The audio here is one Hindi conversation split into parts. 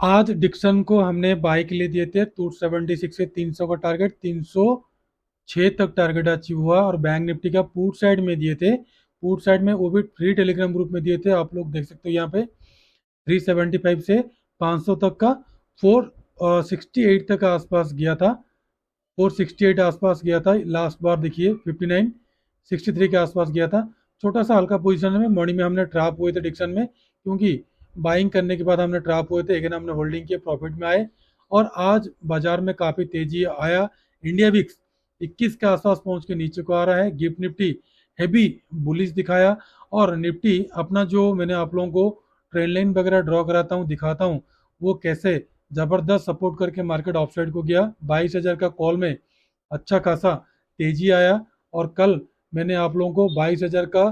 आज डिक्सन को हमने बाई के लिए दिए थे 276 से 300 का टारगेट, 306 तक टारगेट अचीव हुआ। और बैंक निफ्टी का पुट साइड में दिए थे, पुट साइड में वो भी फ्री टेलीग्राम ग्रुप में दिए थे, आप लोग देख सकते हो यहाँ पे 375 से 500 तक का 468 तक आसपास गया था। 468 आसपास गया था लास्ट बार, देखिए 59 63 के आसपास गया था। छोटा सा हल्का पोजीशन में मॉर्निंग में हमने ट्रैप हुए थे डिक्सन में, क्योंकि बाइंग करने के बाद हमने ट्रैप हुए थे, अगेन हमने होल्डिंग किए, प्रॉफिट में आए। और आज बाजार में काफ़ी तेजी आया। इंडिया विक्स 21 के आसपास पहुंच के नीचे को आ रहा है। गिफ्ट निफ्टी हैवी बुलिश दिखाया। और निफ्टी अपना जो मैंने आप लोगों को ट्रेंड लाइन वगैरह ड्रॉ कराता हूँ, दिखाता हूँ वो कैसे जबरदस्त सपोर्ट करके मार्केट ऑफ साइड को गया। 22,000 का कॉल में अच्छा खासा तेजी आया। और कल मैंने आप लोगों को 22,000 का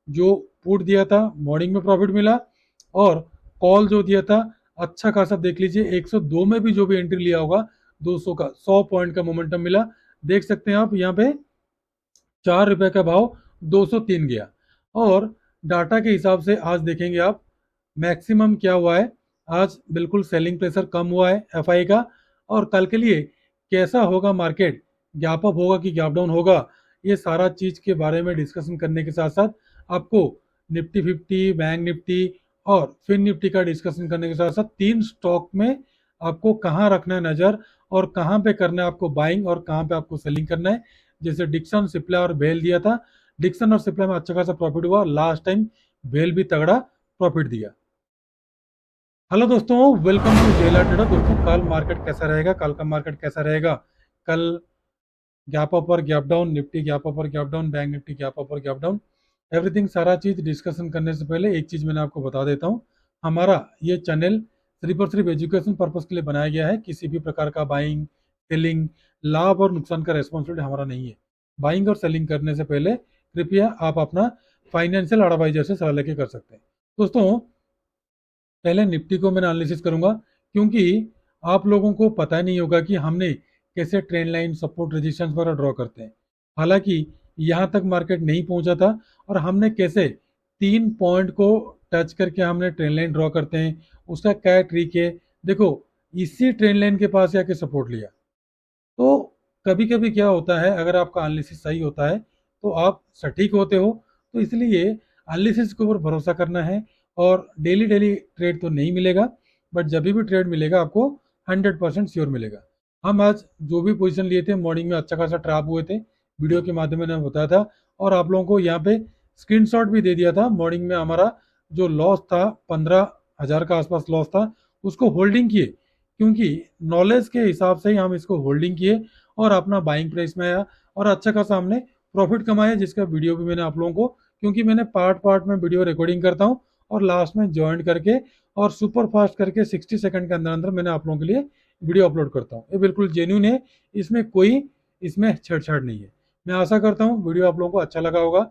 जो पुट दिया था मॉर्निंग में प्रॉफिट मिला, और कॉल जो दिया था अच्छा खासा देख लीजिए 102 में भी जो भी एंट्री लिया होगा 200 का 100 पॉइंट का मोमेंटम मिला। देख सकते हैं आप यहाँ पे 4 रुपए का भाव 203 गया। और डाटा के हिसाब से आज देखेंगे आप मैक्सिमम क्या हुआ है। आज बिल्कुल सेलिंग प्रेशर कम हुआ है एफआई का। और कल के लिए कैसा होगा मार्केट, गैप अप होगा कि गैप डाउन होगा, ये सारा चीज के बारे में डिस्कशन करने के साथ साथ आपको निफ्टी 50, बैंक निफ्टी और फिन निफ्टी का डिस्कशन करने के साथ साथ तीन स्टॉक में आपको कहाँ रखना है नजर, और कहाँ पे करना है आपको बाइंग और कहाँ पे आपको सेलिंग करना है। जैसे डिक्सन, सिप्ला और बेल दिया था। डिक्सन और सिप्ला में अच्छा खासा प्रॉफिट हुआ लास्ट टाइम, बेल भी तगड़ा प्रॉफिट दिया। हेलो दोस्तों, वेलकम टू जेला ट्रेडर। दोस्तों कल मार्केट कैसा रहेगा, कल का मार्केट कैसा रहेगा? कल गैप अप और gap down, Nifty gap up और gap down, Bank Nifty gap up और गैप डाउन, एवरीथिंग सारा चीज डिस्कशन करने से पहले एक चीज मैंने आपको बता देता हूँ। हमारा ये चैनल सिर्फ और सिर्फ एजुकेशन पर्पज के लिए बनाया गया है। किसी भी प्रकार का बाइंग, सेलिंग, लाभ और नुकसान का रेस्पॉन्सिबिलिटी हमारा नहीं है। बाइंग और सेलिंग करने से पहले कृपया आप अपना फाइनेंशियल एडवाइजर से सलाह लेके कर सकते हैं। दोस्तों पहले निफ्टी को मैं एनालिसिस करूंगा, क्योंकि आप लोगों को पता नहीं होगा कि हमने कैसे ट्रेंड लाइन, सपोर्ट, रेजिस्टेंस वगैरह ड्रॉ करते हैं। हालांकि यहाँ तक मार्केट नहीं पहुंचा था, और हमने कैसे 3 पॉइंट को टच करके हमने ट्रेंड लाइन ड्रॉ करते हैं, उसका क्या ट्रिक है। देखो, इसी ट्रेंड लाइन के पास आके सपोर्ट लिया। तो कभी कभी क्या होता है, अगर आपका एनालिसिस सही होता है तो आप सटीक होते हो। तो इसलिए एनालिसिस के ऊपर भरोसा करना है। और डेली डेली ट्रेड तो नहीं मिलेगा, बट जब भी ट्रेड मिलेगा आपको 100% श्योर मिलेगा। हम आज जो भी पोजीशन लिए थे मॉर्निंग में अच्छा खासा ट्रैप हुए थे, वीडियो के माध्यम में मैंने बताया था। और आप लोगों को यहाँ पे स्क्रीनशॉट भी दे दिया था। मॉर्निंग में हमारा जो लॉस था 15,000 का आसपास लॉस था, उसको होल्डिंग किए, क्योंकि नॉलेज के हिसाब से ही हम इसको होल्डिंग किए और अपना बाइंग प्राइस में आया। और अच्छा खासा हमने प्रॉफिट कमाया, जिसका वीडियो भी मैंने आप लोगों को, क्योंकि मैंने पार्ट पार्ट में वीडियो रिकॉर्डिंग करता हूँ और लास्ट में ज्वाइन करके और सुपर फास्ट करके 60 सेकंड के अंदर अंदर मैंने आप लोगों के लिए वीडियो अपलोड करता हूँ। ये बिल्कुल जेन्यून है, इसमें कोई इसमें छेड़छाड़ नहीं है। मैं आशा करता हूँ वीडियो आप लोगों को अच्छा लगा होगा।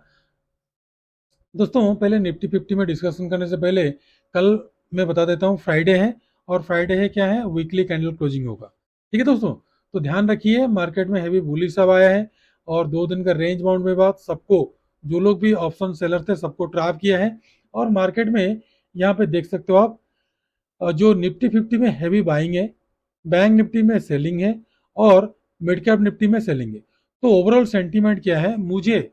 दोस्तों पहले निफ्टी 50 में डिस्कशन करने से पहले कल मैं बता देता हूँ फ्राइडे है, और फ्राइडे है क्या है, वीकली कैंडल क्लोजिंग होगा। ठीक है दोस्तों, तो ध्यान रखिए मार्केट में हैवी बुलिश सब आया है, और 2 दिन का रेंज बाउंड में बाद सबको, जो लोग भी ऑप्शन सेलर थे सबको ट्रैप किया है। और मार्केट में यहाँ पे देख सकते हो आप, जो निफ्टी 50 में हैवी बाइंग है, बैंक निफ्टी में सेलिंग है, और मिड कैप निफ्टी में सेलिंग है। तो ओवरऑल सेंटीमेंट क्या है, मुझे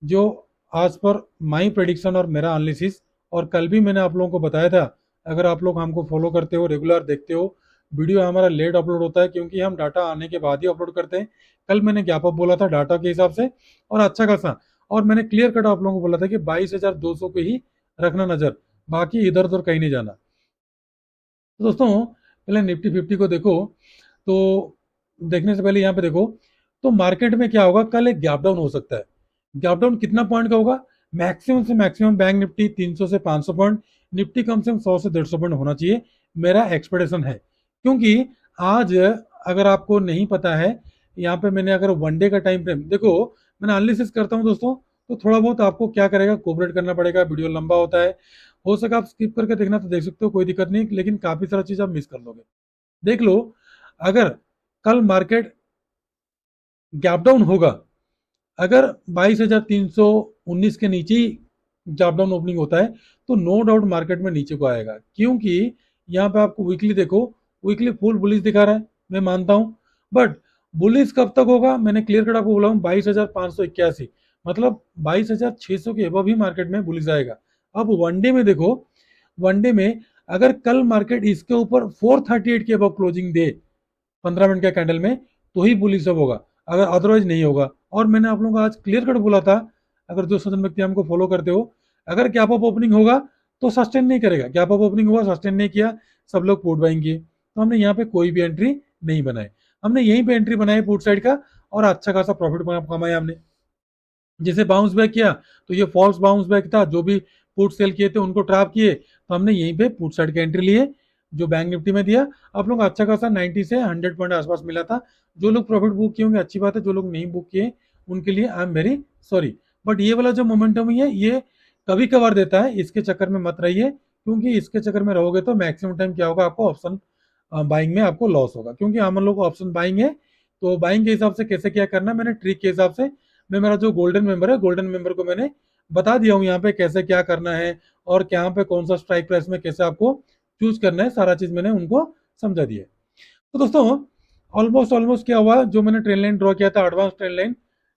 जो आज पर माई प्रेडिक्शन और मेरा एनालिसिस, और कल भी मैंने आप लोगों को बताया था, अगर आप लोग हमको फॉलो करते हो, रेगुलर देखते हो, वीडियो हमारा लेट अपलोड होता है क्योंकि हम डाटा आने के बाद ही अपलोड करते हैं। कल मैंने गैप अप बोला था डाटा के हिसाब से, और अच्छा खासा, और मैंने क्लियर कट आप लोगों को बोला था कि 22,200 पे ही रखना नजर, बाकी इधर उधर कहीं नहीं जाना। तो दोस्तों पहले निफ्टी 50 को देखो। तो देखने से पहले यहाँ पे देखो, तो मार्केट में क्या होगा, कल एक गैप डाउन हो सकता है। गैप डाउन कितना पॉइंट का होगा? मैक्सिमम से मैक्सिमम बैंक निफ्टी 300 से 500 पॉइंट, निफ्टी कम से कम 100 से 150 पॉइंट होना चाहिए, मेरा एक्सपेक्टेशन है। क्योंकि आज, अगर आपको नहीं पता है, यहाँ पे मैंने अगर वनडे का टाइम फ्रेम देखो, मैंने एनालिसिस करता हूँ दोस्तों, तो थोड़ा बहुत आपको क्या करेगा, कोऑपरेट करना पड़ेगा। वीडियो लंबा होता है, हो सके आप स्किप करके देखना तो देख सकते हो, कोई दिक्कत नहीं, लेकिन काफी सारा चीज आप मिस कर लोगे। देख लो, अगर कल मार्केट गैप डाउन होगा, अगर 22,319 के नीचे ही गैप डाउन ओपनिंग होता है, तो नो डाउट मार्केट में नीचे को आएगा। क्योंकि यहाँ पे आपको वीकली देखो, वीकली फुल बुलिश दिखा रहा है, मैं मानता हूँ, बट बुलिश कब तक होगा, मैंने क्लियर कट आपको बोला हूँ 22,581, मतलब 22,600 के एबव ही मार्केट में बुलिश आएगा। अब वनडे में देखो, वनडे में अगर कल मार्केट इसके ऊपर 438 के अबव क्लोजिंग दे 15 मिनट का कैंडल में, तो ही बुलिश अब होगा, अगर अदरवाइज नहीं होगा। और मैंने आप लोगों को आज क्लियर कट बोला था, अगर जो सदन व्यक्ति हमको फॉलो करते हो, अगर गैप अप ओपनिंग होगा तो सस्टेन नहीं करेगा, गैप अप ओपनिंग हुआ सस्टेन नहीं किया, सब लोग पुट बाइंग किए, तो हमने यहाँ पे कोई भी एंट्री नहीं बनाई, हमने यहीं पे एंट्री बनाई पुट साइड का, और अच्छा खासा प्रॉफिट कमाया हमने। जैसे बाउंस बैक किया तो ये फॉल्स बाउंस बैक था, जो भी पुट सेल किए थे उनको ट्रैप किए, तो हमने यहीं पे पुट साइड की एंट्री लिए, जो बैंक निफ्टी में दिया आप लोग अच्छा खासा 90 से 100 पॉइंट आसपास मिला था। जो लोग प्रॉफिट बुक किए होंगे अच्छी बात है, जो लोग नहीं बुक किए उनके लिए I am very sorry. But ये वाला जो मोमेंटम है ये कभी कभार देता है, इसके चक्कर में मत रहिए, क्योंकि इसके चक्कर में रहोगे तो मैक्सिमम टाइम क्या होगा, आपको ऑप्शन बाइंग में आपको लॉस होगा, क्योंकि हम लोग ऑप्शन बाइंग है। तो बाइंग के हिसाब से कैसे क्या करना है, मैंने ट्रिक के हिसाब से, मैं मेरा जो गोल्डन मेंबर है, गोल्डन मेंबर को मैंने बता दिया हूँ यहाँ पे कैसे क्या करना है, और यहाँ पे कौन सा स्ट्राइक प्राइस में कैसे आपको चूज करना है, सारा चीज मैंने उनको समझा दिया। तो दोस्तों ऑलमोस्ट ऑलमोस्ट क्या हुआ, जो मैंने ट्रेन लाइन ड्रॉ किया था एडवांस ट्रेन लाइन,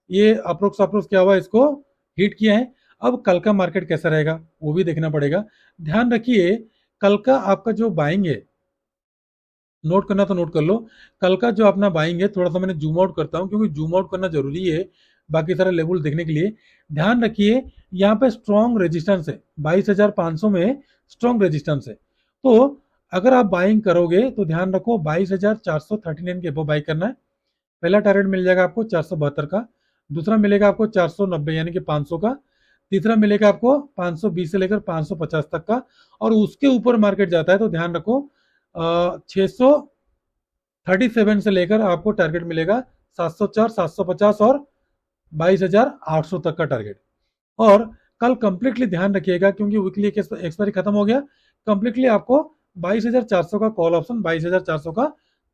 ये अप्रोक्स अप्रोक्स क्या हुआ, इसको हिट किया है। अब कल का मार्केट कैसा रहेगा वो भी देखना पड़ेगा। ध्यान रखिए, कल का आपका जो बाइंग है, नोट करना तो नोट कर लो, कल का जो अपना बाइंग है, थोड़ा सा मैंने जूम आउट करता हूं क्योंकि जूम आउट करना जरूरी है बाकी सारे लेवल देखने के लिए। ध्यान रखिए यहाँ पे स्ट्रॉन्ग रेजिस्टेंस है, 22,500 में स्ट्रॉन्ग रेजिस्टेंस है। तो अगर आप बाइंग करोगे तो ध्यान रखो 22,439 के ऊपर बाई करना है। पहला टारगेट मिल जाएगा आपको 472 का, दूसरा मिलेगा आपको 490 यानी कि 500 का, तीसरा मिलेगा आपको 520 से लेकर 550 तक का, और उसके ऊपर मार्केट जाता है तो ध्यान रखो 637 से लेकर आपको टारगेट मिलेगा 704, 750 और 22,800 तक का टारगेट। और कल कंप्लीटली ध्यान रखिएगा, क्योंकि वीकली एक्सपायरी खत्म हो गया, कंप्लीटली आपको 22,400 का कॉल ऑप्शन, 22,400 का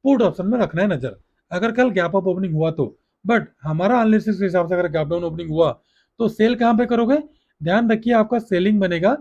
पुट ऑप्शन में रखना है नजर, अगर कल गैप अप ओपनिंग हुआ तो। बट हमारा एनालिसिस के हिसाब से अगर गैप डाउन ओपनिंग हुआ तो सेल कहां पे करोगे, ध्यान रखिए आपका सेलिंग बनेगा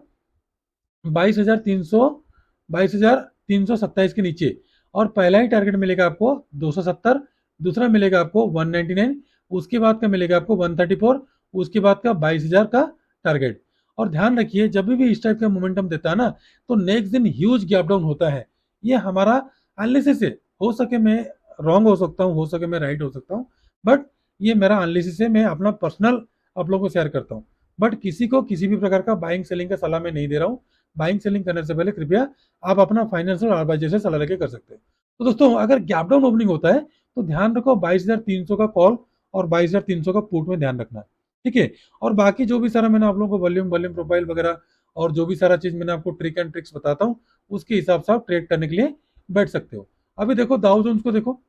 22,300, 22,327 के नीचे, और पहला ही टारगेट मिलेगा आपको 270, दूसरा मिलेगा आपको 199, उसके बाद का मिलेगा आपको 134, उसके बाद का 22,000 का टारगेट। और ध्यान रखिए जब भी इस टाइप का मोमेंटम देता है ना, तो नेक्स्ट दिन ह्यूज गैप डाउन होता है। ये हमारा एनालिसिस है, हो सके मैं रॉन्ग हो सकता हूँ, हो सके मैं राइट हो सकता हूँ, बट ये मेरा एनालिसिस है, मैं अपना पर्सनल आप लोगों को शेयर करता हूँ। बट किसी को किसी भी प्रकार का बाइंग सेलिंग का सलाह मैं नहीं दे रहा हूँ। बाइंग सेलिंग करने से पहले कृपया आप अपना फाइनेंशियल एडवाइजर से सलाह लेके कर सकते हैं। तो दोस्तों अगर गैप डाउन ओपनिंग होता है तो ध्यान रखो 22,300 का कॉल और 22,300 का पुट में ध्यान रखना है, ठीक है। और बाकी जो भी सारा मैंने आप लोगों को वॉल्यूम वॉल्यूम प्रोफाइल वगैरह और जो भी सारा चीज मैंने आपको ट्रिक एंड ट्रिक्स बताता हूँ, उसके हिसाब से आप ट्रेड करने के लिए बैठ सकते हो। अभी देखो दाउ जोन्स को देखो,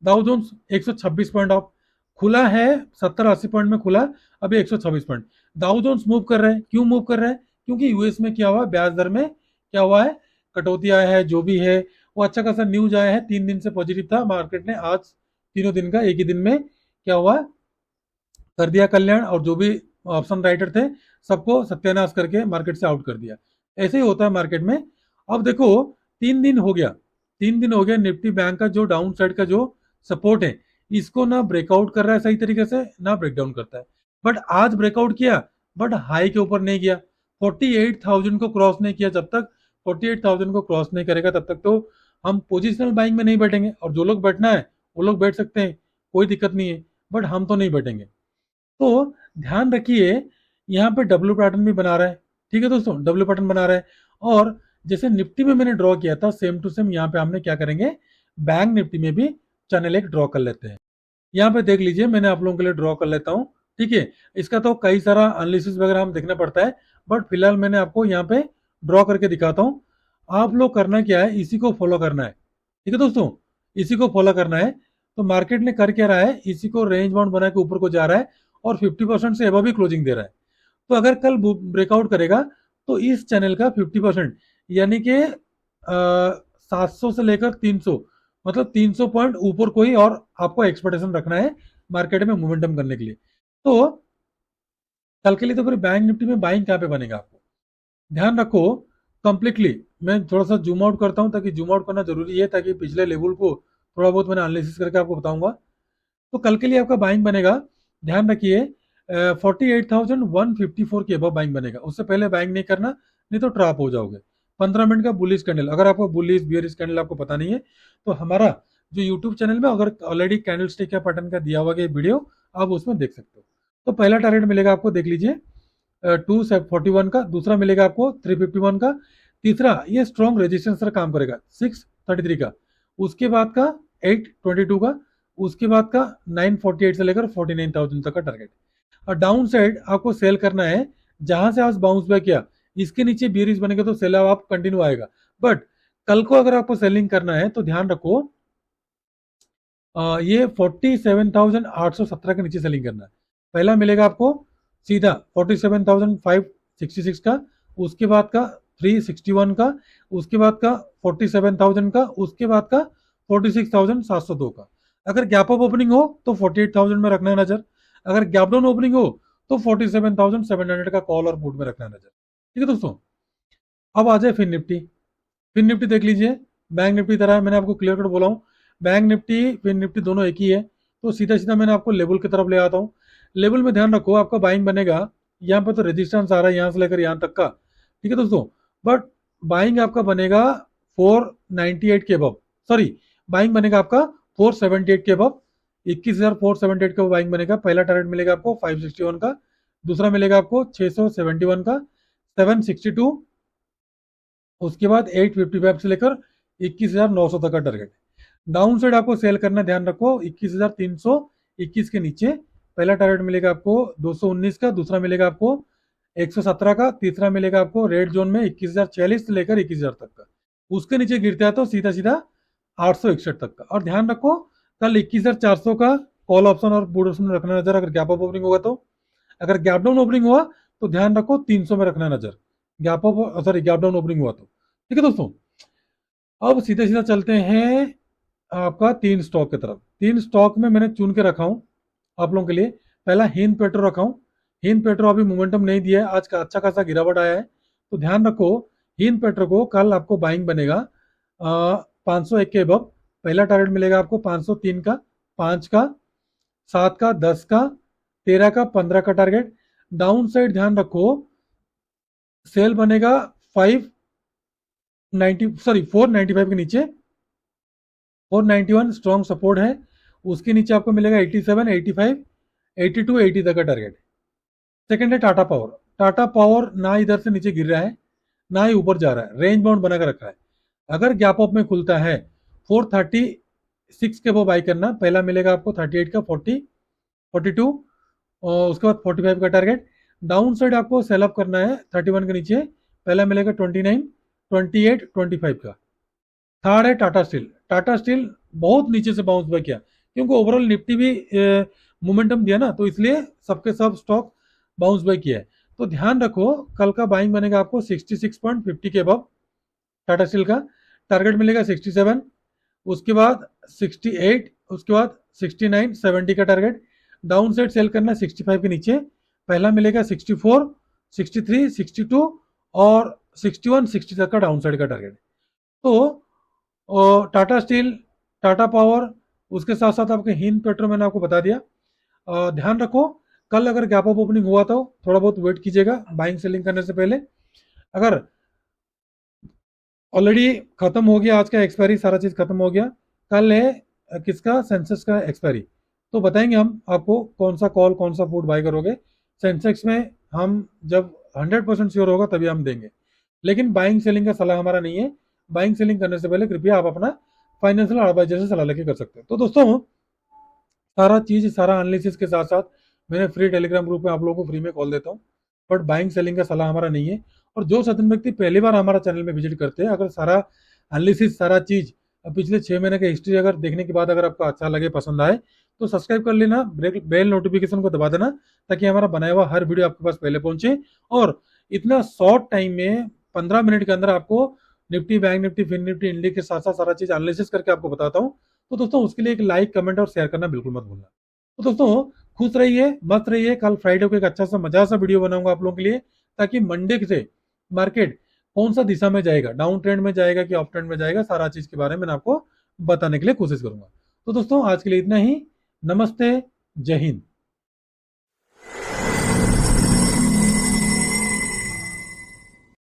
दाउ जोन्स 126 पॉइंट ऑफ खुला है, 70-80 पॉइंट में खुला, अभी 126 पॉइंट। दाउ जोन्स मूव कर रहे हैं, क्यों मूव कर रहे हैं, क्योंकि यूएस में क्या हुआ, ब्याज दर में क्या हुआ है, कटौती आया है, जो भी है वो अच्छा खासा न्यूज आया है, 3 दिन से पॉजिटिव था मार्केट ने, आज तीनों दिन का एक ही दिन में क्या हुआ कर दिया कल्याण, और जो भी ऑप्शन राइटर थे सबको सत्यानाश करके मार्केट से आउट कर दिया। ऐसे ही होता है मार्केट में। अब देखो 3 दिन हो गया, 3 दिन हो गया, निफ्टी बैंक का जो डाउन साइड का जो सपोर्ट है, इसको ना ब्रेकआउट कर रहा है सही तरीके से, ना ब्रेकडाउन करता है। बट आज ब्रेकआउट किया, बट हाई के ऊपर नहीं गया, 48,000 को क्रॉस नहीं किया। जब तक 48,000 को क्रॉस नहीं करेगा तब तक तो हम पोजिशनल बाइंग में नहीं बैठेंगे, और जो लोग बैठना है वो लोग बैठ सकते हैं, कोई दिक्कत नहीं है, बट हम तो नहीं बैठेंगे। तो ध्यान रखिए यहाँ पे डब्ल्यू पैटर्न भी बना रहा है, ठीक है दोस्तों, डब्ल्यू पैटर्न बना रहा है। और जैसे निफ्टी में मैंने ड्रॉ किया था सेम टू सेम यहाँ पे हमने क्या करेंगे, बैंक निफ्टी में भी चैनल एक ड्रॉ कर लेते हैं। यहाँ पे देख लीजिए मैंने आप लोगों के लिए ड्रॉ कर लेता हूँ, ठीक है। इसका तो कई सारा एनालिसिस वगैरह हम देखना पड़ता है, बट फिलहाल मैंने आपको यहाँ पे ड्रॉ करके दिखाता हूँ। आप लोग करना क्या है, इसी को फॉलो करना है, ठीक है दोस्तों, इसी को फॉलो करना है। तो मार्केट ने कर क्या रहा है, इसी को रेंज बाउंड बना के ऊपर को जा रहा है, और 50% से एबव भी क्लोजिंग दे रहा है। तो अगर कल ब्रेकआउट करेगा तो इस चैनल का 50% यानी कि 700 से लेकर 300, मतलब 300 पॉइंट ऊपर को ही और आपको एक्सपेक्टेशन रखना है मार्केट में मोमेंटम करने के लिए। तो कल के लिए तो फिर बैंक निफ्टी में बाइंग कहाँ पे बनेगा, आपको ध्यान रखो कंप्लीटली मैं थोड़ा सा जूम आउट करता हूँ, ताकि जूम आउट करना जरूरी है, ताकि पिछले लेवल को थोड़ा बहुत मैंने एनालिसिस करके आपको बताऊंगा। तो कल के लिए आपका बाइंग बनेगा, ध्यान रखिए, 48,154 के अबव बाइंग बनेगा। उससे पहले बाइंग नहीं करना, नहीं तो ट्रैप हो जाओगे। 15 मिनट का बुलिश कैंडल, अगर आपको बुलिश बियरिश कैंडल आपको पता नहीं है, तो हमारा जो यूट्यूब चैनल में अगर ऑलरेडी कैंडल स्टिक या पैटर्न का दिया हुआ है वीडियो, आप उसमें देख सकते हो। तो पहला टारगेट मिलेगा आपको, देख लीजिए, 241 का, दूसरा मिलेगा आपको 351 का, तीसरा ये स्ट्रॉन्ग रेजिस्टेंस का काम करेगा 633 का, उसके बाद का 822 का, उसके बाद का 948 से लेकर 49,000 तक का टारगेट। और डाउन साइड आपको सेल करना है, जहां से आज बाउंस बैक किया, इसके नीचे बियरिश बनेगा तो सेल आप कंटिन्यू आएगा। बट कल को अगर आपको सेलिंग करना है तो ध्यान रखो, ये 47,817 के नीचे सेलिंग करना है। पहला मिलेगा आपको सीधा 47,566 का, उसके बाद का 361 का, उसके बाद का 47,000 का, उसके बाद का 46,702 का। अगर गैप अप ओपनिंग हो तो 48,000 में रखना है नजर, अगर गैप डाउन ओपनिंग हो तो 47,700 का कॉल और पुट में रखना है नजर। ठीक है दोस्तों, अब आ जाए फिन निफ्टी। फिन निफ्टी देख लीजिए, बैंक निफ्टी तरह मैंने आपको क्लियर कट बोला हूँ, बैंक निफ्टी फिन निफ्टी दोनों एक ही है। तो सीधा सीधा मैंने आपको लेवल की तरफ ले आता हूँ। लेवल में ध्यान रखो, आपका बाइंग बनेगा, यहाँ पर तो रेजिस्टेंस आ रहा है यहाँ से लेकर यहाँ तक का, ठीक है दोस्तों। बट बाइंग आपका बनेगा 498 के अबव, सॉरी, बाइंग बनेगा आपका 478 के अबव, 21,478 का बाइंग बनेगा। पहला टारगेट मिलेगा आपको 561 का, दूसरा मिलेगा आपको 671 का, 762, उसके बाद 855 से लेकर 21,900 तक का टारगेट। डाउन साइड आपको सेल करना, ध्यान रखो, 21,321 के नीचे पहला टारगेट मिलेगा आपको 219 का, दूसरा मिलेगा आपको 117 का, तीसरा मिलेगा आपको रेड जोन में 21,040 से लेकर 21,000 तक का। उसके नीचे गिरता है तो सीधा सीधा 861 तक का। और ध्यान रखो, कल 21,400 का कॉल ऑप्शन और पुट ऑप्शन में रखना नजर, अगर गैप अप ओपनिंग होगा तो। अगर गैप डाउन ओपनिंग हुआ तो ध्यान रखो 300 में रखना नजर, gap up sorry gap down opening हुआ तो। ठीक है दोस्तों, अब सीधा सीधा चलते हैं आपका तीन स्टॉक की तरफ। तीन स्टॉक में मैंने चुन के रखा हूं आप लोगों के लिए। पहला हिंद पेट्रो रखा हूं। हिंद पेट्रो अभी मोमेंटम नहीं दिया है, आज का अच्छा खासा गिरावट आया है, तो ध्यान रखो हिंद पेट्रो को कल आपको बाइंग बनेगा 501 के अबव। पहला टारगेट मिलेगा आपको 503 का, 5 का, 7 का, 10 का, 13 का, 15 का टारगेट। डाउन साइड ध्यान रखो, सेल बनेगा 495 के नीचे, 491 स्ट्रॉन्ग सपोर्ट है। उसके नीचे आपको मिलेगा 87, 85, 82, 80 तक का टारगेट। सेकंड है टाटा पावर। टाटा पावर ना इधर से नीचे गिर रहा है, ना ही ऊपर जा रहा है, रेंज बाउंड बनाकर रखा है। अगर गैप अप में खुलता है 436 के वो बाई करना। पहला मिलेगा आपको 38 का, 40, 42, और उसके बाद 45 का टारगेट। डाउन साइड आपको सेल अप करना है 31 के नीचे, पहला मिलेगा 29, 28, 25 का। थर्ड है टाटा स्टील। टाटा स्टील बहुत नीचे से बाउंस बैक किया, क्योंकि ओवरऑल निफ्टी भी मोमेंटम दिया ना, तो इसलिए सबके सब स्टॉक बाउंस बैक किया है। तो ध्यान रखो, कल का बाइंग बनेगा आपको 66.50 के अबव टाटा स्टील का। टारगेट मिलेगा 67, उसके बाद 68, उसके बाद 69, 70 का टारगेट। डाउन साइड सेल करना 65 के नीचे, पहला मिलेगा 64, 63, 62 और 61, 60 तक का डाउन साइड का टारगेट। तो और टाटा स्टील, टाटा पावर, उसके साथ साथ आपके हिंद पेट्रो मैंने आपको बता दिया। ध्यान रखो, कल अगर गैप अप ओपनिंग हुआ तो थोड़ा बहुत वेट कीजिएगा बाइंग सेलिंग करने से पहले। अगर ऑलरेडी खत्म हो गया, आज का एक्सपायरी सारा चीज खत्म हो गया, कल है किसका, सेंसेक्स का एक्सपायरी, तो बताएंगे हम आपको कौन सा कॉल कौन सा पुट बाय करोगे। सेंसेक्स में हम जब 100% श्योर होगा तभी हम देंगे, लेकिन बाइंग सेलिंग का सलाह हमारा नहीं है। बाइंग सेलिंग करने से पहले कृपया आप अपना फाइनेंशियल एडवाइजर से सलाह लेके कर सकते हैं। तो दोस्तों, सारा चीज सारा एनालिसिस के साथ साथ मैंने फ्री टेलीग्राम ग्रुप में आप लोगों को फ्री में कॉल देता हूँ, बट बाइंग सेलिंग का सलाह हमारा नहीं है। और जो सज्जन व्यक्ति पहली बार हमारा चैनल में विजिट करते हैं, अगर सारा एनालिसिस सारा चीज पिछले 6 महीने का हिस्ट्री अगर देखने के बाद अगर आपको अच्छा लगे, पसंद आए, तो सब्सक्राइब कर लेना, बेल नोटिफिकेशन को दबा देना, ताकि हमारा बनाया हुआ हर वीडियो आपके पास पहले पहुंचे। और इतना शॉर्ट टाइम में 15 मिनट के अंदर आपको Nifty, Bank Nifty, Fin Nifty, इंडी के साथ साथ सारा चीज एनालिसिस करके आपको बताता हूँ। तो दोस्तों, उसके लिए एक लाइक, कमेंट और शेयर करना बिल्कुल मत भूलना। तो दोस्तों, खुश रहिए, मस्त रहिए। कल फ्राइडे को एक अच्छा सा मजा सा वीडियो बनाऊंगा आप लोगों के लिए, ताकि मंडे से मार्केट कौन सा दिशा में जाएगा, डाउन ट्रेंड में जाएगा कि अप ट्रेंड में जाएगा, सारा चीज के बारे में मैं आपको बताने के लिए कोशिश करूंगा। तो दोस्तों आज के लिए इतना ही। नमस्ते, जय हिंद।